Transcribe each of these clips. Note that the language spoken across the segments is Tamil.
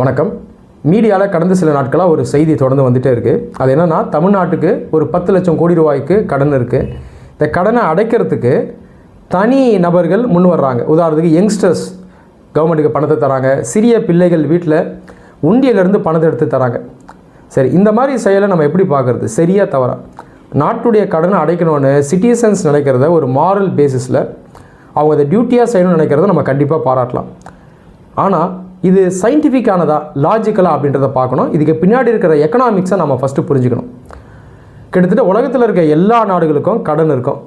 வணக்கம். மீடியாவில் கடந்த சில நாட்களாக ஒரு செய்தி தொடர்ந்து வந்துகிட்டே இருக்குது. அது என்னென்னா, தமிழ்நாட்டுக்கு ஒரு 10 லட்சம் கோடி ரூபாய்க்கு கடன் இருக்குது. இந்த கடனை அடைக்கிறதுக்கு தனி நபர்கள் முன் வர்றாங்க. உதாரணத்துக்கு யங்ஸ்டர்ஸ் கவர்மெண்ட்டுக்கு பணத்தை தராங்க. சிறிய பிள்ளைகள் வீட்டில் உண்டியிலேருந்து பணத்தை எடுத்து தராங்க. சரி, இந்த மாதிரி செயலை நம்ம எப்படி பார்க்குறது? சரியாக தவறா? நாட்டுடைய கடனை அடைக்கணும்னு சிட்டிசன்ஸ் நினைக்கிறத ஒரு மாரல் பேசிஸில் அவங்க அதை டியூட்டியாக செய்யணும்னு நினைக்கிறத நம்ம கண்டிப்பாக பாராட்டலாம். ஆனால் இது சயின்டிஃபிக்கானதா, லாஜிக்கலா அப்படின்றத பார்க்கணும். இதுக்கு பின்னாடி இருக்கிற எக்கனாமிக்ஸை நம்ம ஃபஸ்ட்டு புரிஞ்சுக்கணும். கிட்டத்தட்ட உலகத்தில் இருக்க எல்லா நாடுகளுக்கும் கடன் இருக்கும்.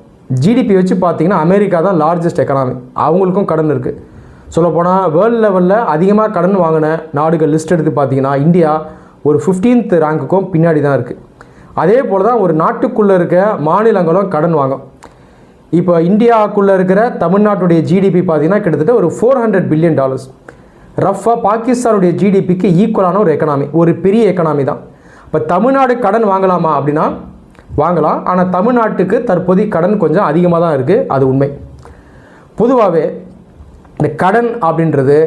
ஜிடிபி வச்சு பார்த்திங்கன்னா அமெரிக்கா தான் லார்ஜஸ்ட் எக்கனாமி. அவங்களுக்கும் கடன் இருக்குது. சொல்லப்போனால் வேர்ல்டு லெவலில் அதிகமாக கடன் வாங்கின நாடுகள் லிஸ்ட் எடுத்து பார்த்திங்கன்னா இந்தியா ஒரு 15th ரேங்க்குக்கும் பின்னாடி தான் இருக்குது. அதே போல் தான் ஒரு நாட்டுக்குள்ளே இருக்க மாநிலங்களும் கடன் வாங்கும். இப்போ இந்தியாவுக்குள்ளே இருக்கிற தமிழ்நாட்டுடைய ஜிடிபி பார்த்திங்கன்னா கிட்டத்தட்ட ஒரு $400 பில்லியன். ரஃபாக பாகிஸ்தானுடைய ஜிடிபிக்கு ஈக்குவலான ஒரு எக்கனாமி, ஒரு பெரிய எக்கனாமி தான். இப்போ தமிழ்நாடு கடன் வாங்கலாமா அப்படின்னா வாங்கலாம். ஆனால் தமிழ்நாட்டுக்கு தற்போதைய கடன் கொஞ்சம் அதிகமாக தான் இருக்குது, அது உண்மை. பொதுவாகவே இந்த கடன் அப்படின்றது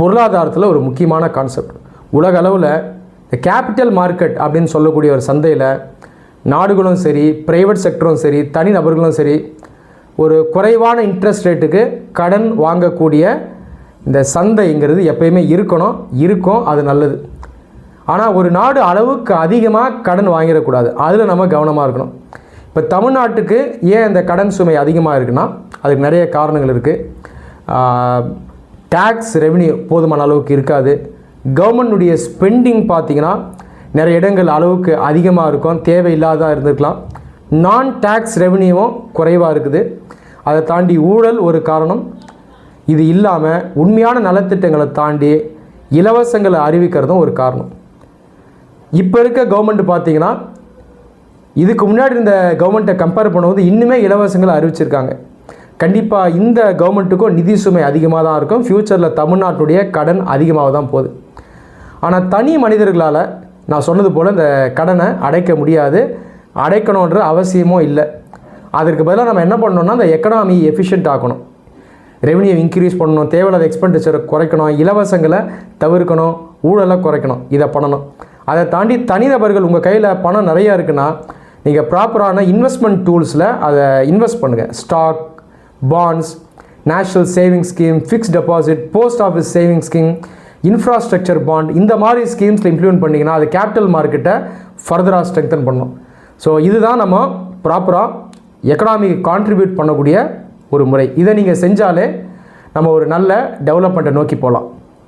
பொருளாதாரத்தில் ஒரு முக்கியமான கான்செப்ட். உலக அளவில் இந்த கேபிட்டல் மார்க்கெட் அப்படின்னு சொல்லக்கூடிய ஒரு சந்தையில் நாடுகளும் சரி, ப்ரைவேட் செக்டரும் சரி, தனி நபர்களும் சரி, ஒரு குறைவான இன்ட்ரெஸ்ட் ரேட்டுக்கு கடன் வாங்கக்கூடிய இந்த சந்தைங்கிறது எப்பயுமே இருக்கும், அது நல்லது. ஆனால் ஒரு நாடு அளவுக்கு அதிகமாக கடன் வாங்கிடக்கூடாது, அதில் நம்ம கவனமாக இருக்கணும். இப்போ தமிழ்நாட்டுக்கு ஏன் இந்த கடன் சுமை அதிகமாக இருக்குன்னா அதுக்கு நிறைய காரணங்கள் இருக்குது. டேக்ஸ் ரெவென்யூ போதுமான அளவுக்கு இருக்காது. கவர்மெண்ட்டுடைய ஸ்பெண்டிங் பார்த்திங்கன்னா நிறைய இடங்கள் அளவுக்கு அதிகமாக இருக்கும், தேவையில்லாதான் இருந்திருக்கலாம். நான் டேக்ஸ் ரெவென்யூவும் குறைவாக இருக்குது. அதை தாண்டி ஊழல் ஒரு காரணம். இது இல்லாமல் உண்மையான நலத்திட்டங்களை தாண்டி இலவசங்களை அறிவிக்கிறதும் ஒரு காரணம். இப்போ இருக்க கவர்மெண்ட் பார்த்திங்கன்னா இதுக்கு முன்னாடி இந்த கவர்மெண்ட்டை கம்பேர் பண்ணும்போது இன்னுமே இலவசங்களை அறிவிச்சிருக்காங்க. கண்டிப்பாக இந்த கவர்மெண்ட்டுக்கும் நிதி சுமை அதிகமாக தான் இருக்கும். ஃப்யூச்சரில் தமிழ்நாட்டுடைய கடன் அதிகமாக தான் போகுது. ஆனால் தனி மனிதர்களால் நான் சொன்னது போல் இந்த கடனை அடைக்க முடியாது, அடைக்கணுன்ற அவசியமும் இல்லை. அதற்கு பதிலாக நம்ம என்ன பண்ணணும்னா இந்த எக்கனாமி எஃபிஷியன்ட் ஆக்கணும், ரெவென்யூ இன்க்ரீஸ் பண்ணணும், தேவையில்லாத எக்ஸ்பெண்டிச்சரை குறைக்கணும், இலவசங்களை தவிர்க்கணும், ஊழலை குறைக்கணும். இதை பண்ணணும். அதை தாண்டி தனிநபர்கள் உங்கள் கையில் பணம் நிறையா இருக்குன்னா நீங்கள் ப்ராப்பரான இன்வெஸ்ட்மெண்ட் டூல்ஸில் அதை இன்வெஸ்ட் பண்ணுங்கள். Stock, bonds, national saving scheme, fixed deposit, post office saving scheme, infrastructure bond, இந்த மாதிரி ஸ்கீம்ஸில் இம்ப்ளிமெண்ட் பண்ணிங்கன்னா அது கேபிட்டல் மார்க்கெட்டை ஃபர்தராக ஸ்ட்ரெங்தன் பண்ணணும். ஸோ இதுதான் நம்ம ப்ராப்பராக எக்கனாமிக்கு கான்ட்ரிபியூட் பண்ணக்கூடிய ஒரு முறை. இதை நீங்கள் செஞ்சாலே நம்ம ஒரு நல்ல டெவலப்மெண்ட்டை நோக்கி போகலாம்.